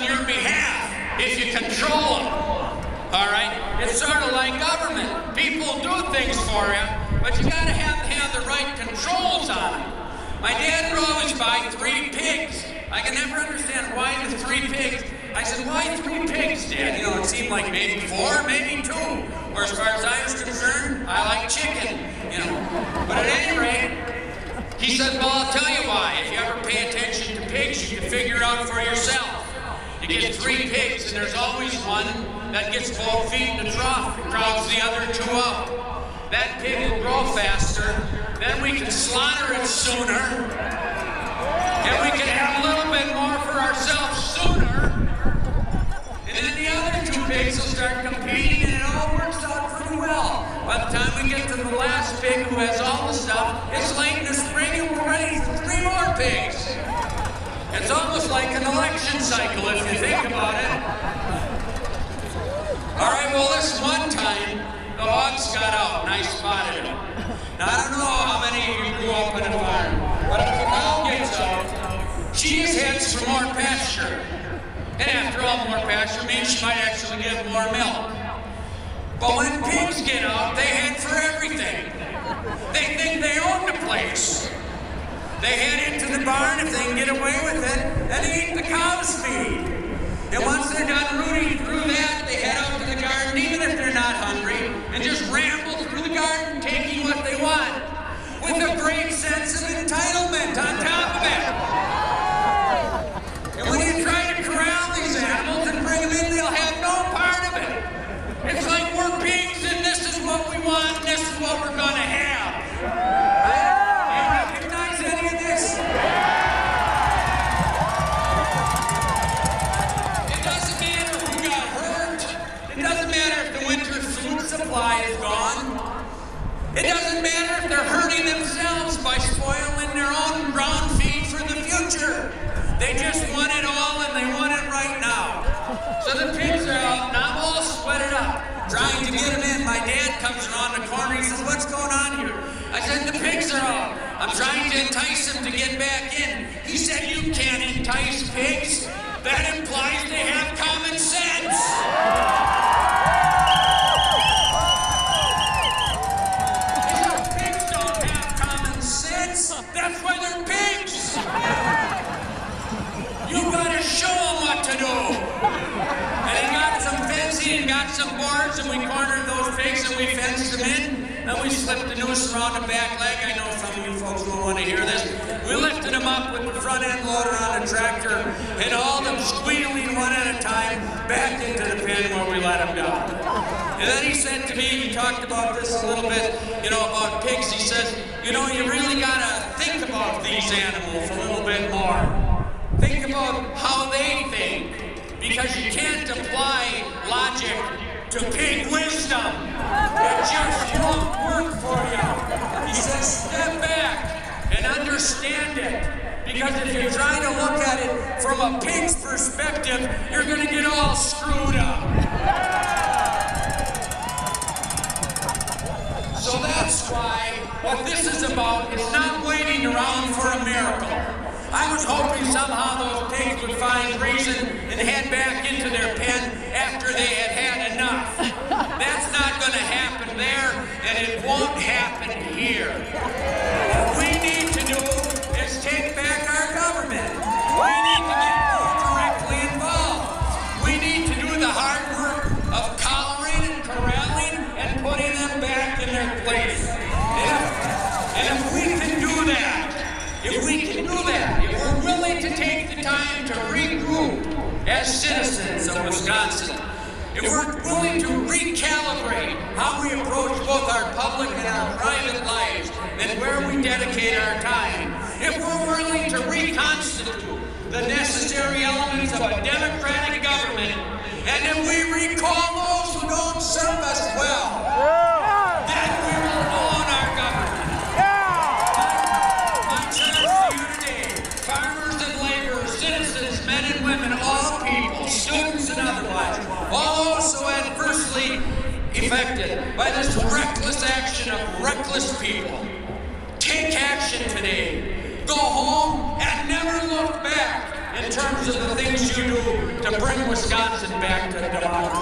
on your behalf if you control them. All right? It's sort of like government. People do things for you, but you got to have the right controls on them. My dad would always buy 3 pigs. I can never understand why the 3 pigs. I said, why 3 pigs, Dad? You know, it seemed like maybe 4, maybe 2. Or as far as I was concerned, I like chicken, you know. But at any rate, he said, well, I'll tell you why. If you ever pay attention to pigs, you can figure it out for yourself. You get 3 pigs, and there's always one that gets both feet in the trough and crowds the other 2 out. That pig will grow faster, then we can slaughter it sooner, and we can have a little bit more for ourselves sooner, and then the other 2 pigs will start competing, and it all works out pretty well. By the time we get to the last pig who has all the stuff, it's late in the spring and we're ready for 3 more pigs. It's almost like an election cycle if you think about it. All right, well, this one time, the hogs got out and I spotted them. Now, I don't know how many of you grew up in a farm, but if the cow gets out, she just heads for more pasture. And after all, more pasture means she might actually give more milk. But when pigs get out, they head for everything. They think they own the place. They head into the barn if they can get away with it, and they eat the cow's feed. And once they're done rooting through that, they head out to the garden, even if they're not hungry, and just ramble through the garden, taking what they want, with a great sense of entitlement on top of it. And when you try to corral these animals and bring them in, they'll have no part of it. It's like we're pigs, and this is what we want, and this is what we're going to have. Do you recognize any of this? It doesn't matter who got hurt. It doesn't matter if the winter food supply is gone. It doesn't matter if they're hurting themselves by spoiling their own ground feed for the future. They just want it all, and they want it right now. So the pigs are out, and I'm all sweated up, trying to get them in. My dad comes around the corner, he says, what's going on here? I said, the pigs are out. I'm trying to entice them to get back in. He said, you can't entice pigs. That implies they have common sense. If pigs don't have common sense, that's why they're pigs. You gotta show them what to do. And he got some fencing and got some boards, and we cornered those pigs and we fenced them in. And we slipped the noose around the back leg. I know some of you folks will want to hear this. We lifted them up with the front end loader on the tractor and all them squealing one at a time back into the pen where we let them down. And then he said to me, he talked about this a little bit, you know, about pigs. He says, you know, you really got to think about these animals a little bit more. Think about how they think, because you can't apply logic to pig wisdom. It just won't work for you. He says, step back and understand it, because if you're trying to look at it from a pig's perspective, you're going to get all screwed up. So that's why what this is about is not waiting around for a miracle. I was hoping somehow those pigs would find reason and head back into their pen after they had had enough. That's not going to happen there, and it won't happen here. What we need to do is take back our government. We need to get more directly involved. We need to do the hard work of collaring and corralling and putting them back in their place. And if we can do that, if we're willing to take the time to regroup as citizens of Wisconsin, if we're willing to recalibrate how we approach both our public and our private lives and where we dedicate our time, if we're willing to reconstitute the necessary elements of a democratic government, and if we recall those who don't serve us well, then we will own our government. My charge to you today, farmers and laborers, citizens, men and women, all people, students and otherwise, all those so adversely affected by this reckless action of reckless people. Take action today. Go home and never look back. in terms of the things you do to bring Wisconsin back to democracy.